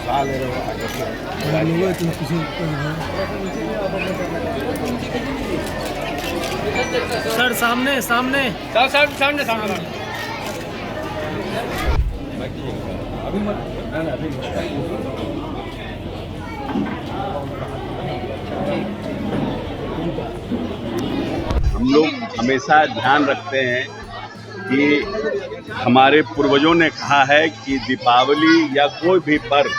कहाँ ले रहे हो आगे सर सामने सामने सामने सामने अभी मत अभी हम लोग हमेशा ध्यान रखते हैं कि हमारे पूर्वजों ने कहा है कि दीपावली या कोई भी पर्व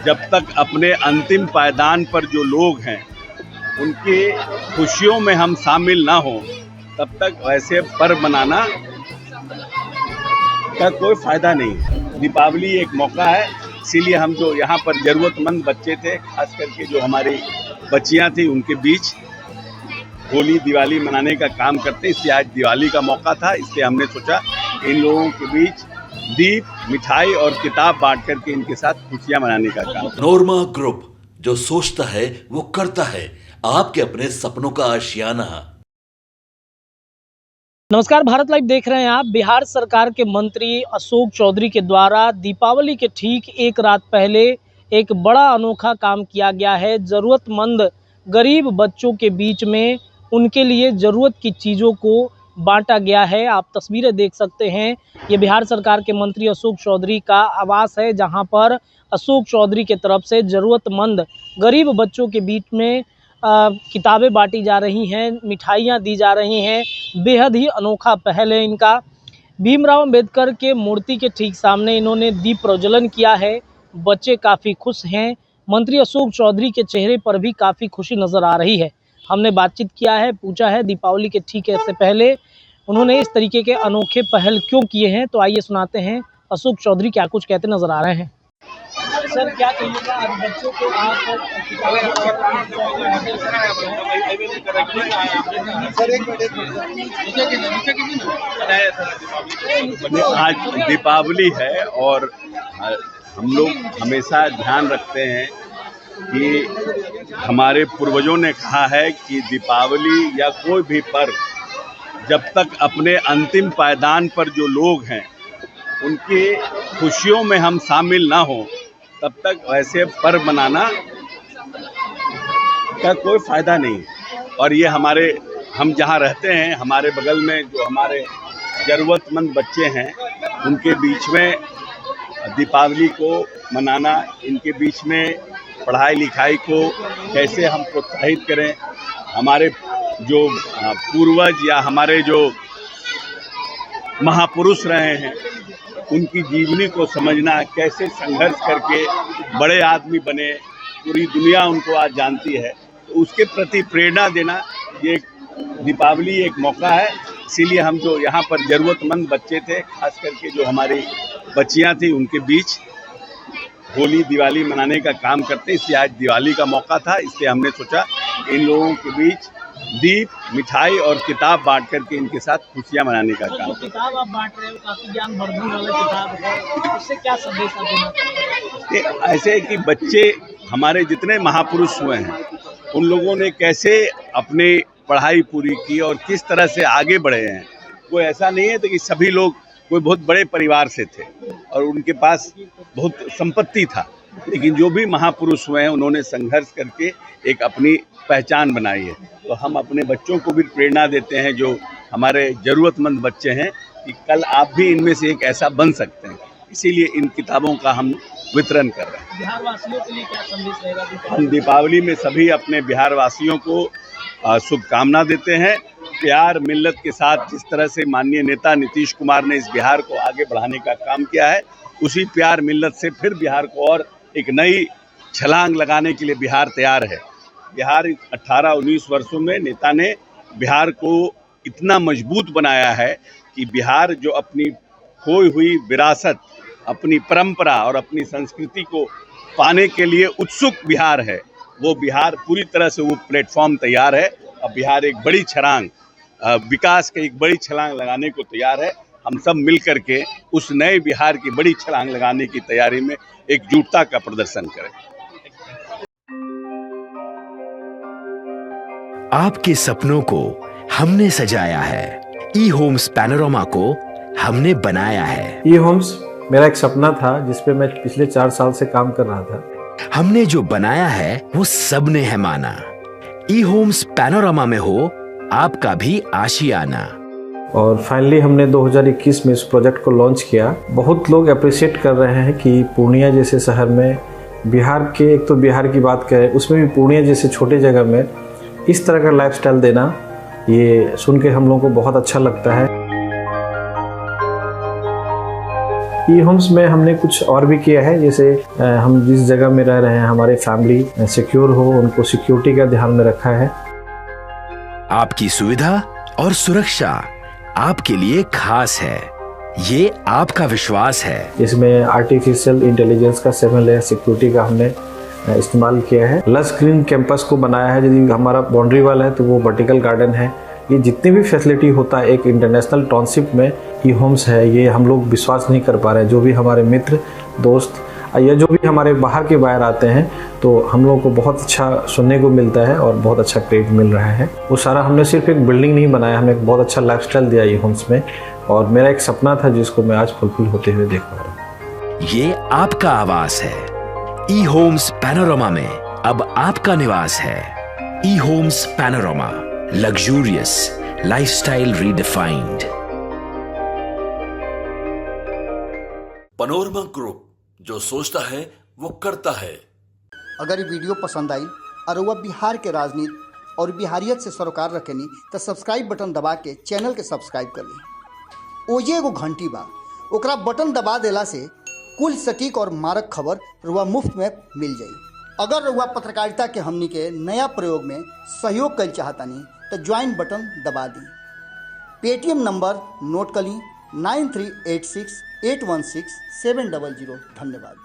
जब तक अपने अंतिम पायदान पर जो लोग हैं उनकी खुशियों में हम शामिल ना हो तब तक वैसे पर्व मनाना का कोई फायदा नहीं। दीपावली एक मौका है, इसीलिए हम जो यहाँ पर ज़रूरतमंद बच्चे थे, खास करके जो हमारी बच्चियाँ थी, उनके बीच होली दिवाली मनाने का काम करते हैं। इसलिए आज दिवाली का मौका था, इसलिए हमने सोचा इन लोगों के बीच दीप, मिठाई और किताब बांट करके इनके साथ खुशियाँ मनाने का काम। नोरमा ग्रुप, जो सोचता है वो करता है, आपके अपने सपनों का आशियाना। नमस्कार, भारत लाइव देख रहे हैं आप। बिहार सरकार के मंत्री अशोक चौधरी के द्वारा दीपावली के ठीक एक रात पहले एक बड़ा अनोखा काम किया गया है। ज़रूरतमंद गरीब बच्चों के बीच में उनके लिए ज़रूरत की चीज़ों को बांटा गया है। आप तस्वीरें देख सकते हैं, ये बिहार सरकार के मंत्री अशोक चौधरी का आवास है, जहां पर अशोक चौधरी के तरफ से ज़रूरतमंद गरीब बच्चों के बीच में किताबें बांटी जा रही हैं, मिठाइयाँ दी जा रही हैं। बेहद ही अनोखा पहल है इनका। भीमराव अंबेडकर के मूर्ति के ठीक सामने इन्होंने दीप प्रज्वलन किया है। बच्चे काफ़ी खुश हैं। मंत्री अशोक चौधरी के चेहरे पर भी काफ़ी खुशी नज़र आ रही है। हमने बातचीत किया है, पूछा है दीपावली के ठीक ऐसे पहले उन्होंने इस तरीके के अनोखे पहल क्यों किए हैं। तो आइए सुनाते हैं अशोक चौधरी क्या कुछ कहते नज़र आ रहे हैं। सर क्या कहिएगा, आज बच्चों को आज दीपावली है और हम लोग हमेशा ध्यान रखते हैं कि हमारे पूर्वजों ने कहा है कि दीपावली या कोई भी पर्व जब तक अपने अंतिम पायदान पर जो लोग हैं उनकी खुशियों में हम शामिल ना हो तब तक वैसे पर्व मनाना का कोई फायदा नहीं। और ये हम जहाँ रहते हैं, हमारे बगल में जो हमारे ज़रूरतमंद बच्चे हैं उनके बीच में दीपावली को मनाना, इनके बीच में पढ़ाई लिखाई को कैसे हम प्रोत्साहित करें, हमारे जो पूर्वज या हमारे जो महापुरुष रहे हैं उनकी जीवनी को समझना, कैसे संघर्ष करके बड़े आदमी बने, पूरी दुनिया उनको आज जानती है, तो उसके प्रति प्रेरणा देना ये दीपावली एक मौका है। इसीलिए हम जो यहाँ पर ज़रूरतमंद बच्चे थे, खास करके जो हमारी बच्चियाँ थी, उनके बीच होली दिवाली मनाने का काम करते हैं। इसलिए आज दिवाली का मौका था, इसलिए हमने सोचा इन लोगों के बीच दीप, मिठाई और किताब बांट करके इनके साथ खुशियाँ मनाने का काम। किताब आप बांट रहे हो, काफ़ी ज्ञानवर्धन वाला किताब है, उससे क्या संदेश आप देना चाहते हैं? ऐसे है कि बच्चे, हमारे जितने महापुरुष हुए हैं उन लोगों ने कैसे अपनी पढ़ाई पूरी की और किस तरह से आगे बढ़े हैं। कोई ऐसा नहीं है तो कि सभी लोग कोई बहुत बड़े परिवार से थे और उनके पास बहुत संपत्ति था, लेकिन जो भी महापुरुष हुए हैं उन्होंने संघर्ष करके एक अपनी पहचान बनाई है। तो हम अपने बच्चों को भी प्रेरणा देते हैं, जो हमारे ज़रूरतमंद बच्चे हैं, कि कल आप भी इनमें से एक ऐसा बन सकते हैं। इसीलिए इन किताबों का हम वितरण कर रहे हैं। बिहार वासियों के लिए क्या संदेश रहेगा? हम दीपावली में सभी अपने बिहार वासियों को शुभकामना देते हैं। प्यार मिल्लत के साथ जिस तरह से माननीय नेता नीतीश कुमार ने इस बिहार को आगे बढ़ाने का काम किया है, उसी प्यार मिल्लत से फिर बिहार को और एक नई छलांग लगाने के लिए बिहार तैयार है। बिहार 18-19 वर्षों में नेता ने बिहार को इतना मजबूत बनाया है कि बिहार जो अपनी खोई हुई विरासत, अपनी परंपरा और अपनी संस्कृति को पाने के लिए उत्सुक बिहार है, वो बिहार पूरी तरह से वो प्लेटफॉर्म तैयार है। अब बिहार एक बड़ी छलांग, विकास की एक बड़ी छलांग लगाने को तैयार है। हम सब मिल करके उस नए बिहार की बड़ी छलांग लगाने की तैयारी में एकजुटता का प्रदर्शन करें। आपके सपनों को हमने सजाया है, ई होम्स पैनोरमा को हमने बनाया है। ई होम्स मेरा एक सपना था जिस पे मैं पिछले 4 साल से काम कर रहा था। हमने जो बनाया है वो सबने है माना। ई होम्स पैनोरामा में हो आपका भी आशियाना। और फाइनली हमने 2021 में इस प्रोजेक्ट को लॉन्च किया। बहुत लोग अप्रिशिएट कर रहे हैं कि पूर्णिया जैसे शहर में, बिहार के, एक तो बिहार की बात करें उसमें भी पूर्णिया जैसे छोटे जगह में इस तरह का लाइफस्टाइल देना, ये सुन के हम लोगों को बहुत अच्छा लगता है। ई होम्स में हमने कुछ और भी किया है, जैसे हम जिस जगह में रह रहे हैं हमारे फैमिली सिक्योर हो, उनको सिक्योरिटी का ध्यान में रखा है। आपकी सुविधा और सुरक्षा आपके लिए खास है, ये आपका विश्वास है। इसमें आर्टिफिशियल इंटेलिजेंस का 7 लेयर सिक्योरिटी का हमने इस्तेमाल किया है। लस ग्रीन कैंपस को बनाया है। यदि हमारा बाउंड्री वाल है तो वो वर्टिकल गार्डन है। ये जितनी भी फैसिलिटी होता है एक इंटरनेशनल टाउनशिप में ई होम्स है, ये हम लोग विश्वास नहीं कर पा रहे हैं। जो भी हमारे मित्र दोस्त या जो भी हमारे बाहर के बाहर आते हैं तो हम लोगों को बहुत अच्छा सुनने को मिलता है और बहुत अच्छा क्रेडिट मिल रहा है। वो सारा हमने सिर्फ एक बिल्डिंग नहीं बनाया, हमने एक बहुत अच्छा लाइफस्टाइल दिया ई होम्स में, और मेरा एक सपना था जिसको मैं आज फुलफिल होते हुए देख पा रहा हूँ। ये आपका आवास है। ई होम्स पैनोरामा में अब आपका निवास है। E Homes Panorama, luxurious lifestyle redefined. Panorama group, जो सोचता है वो करता है। अगर ये वीडियो पसंद आई और वह बिहार के राजनीति और बिहारियत से सरोकार रखेनी तो सब्सक्राइब बटन दबा के चैनल के सब्सक्राइब कर ली। ओजे एगो घंटी बा, ओकरा बटन दबा देला से कुल सटीक और मारक खबर रुआ मुफ्त में मिल जाई। अगर रुआ पत्रकारिता के हमनी के नया प्रयोग में सहयोग कर चाहतानी तो ज्वाइन बटन दबा दी। पेटीएम नंबर नोट कर ली 9386816700। धन्यवाद।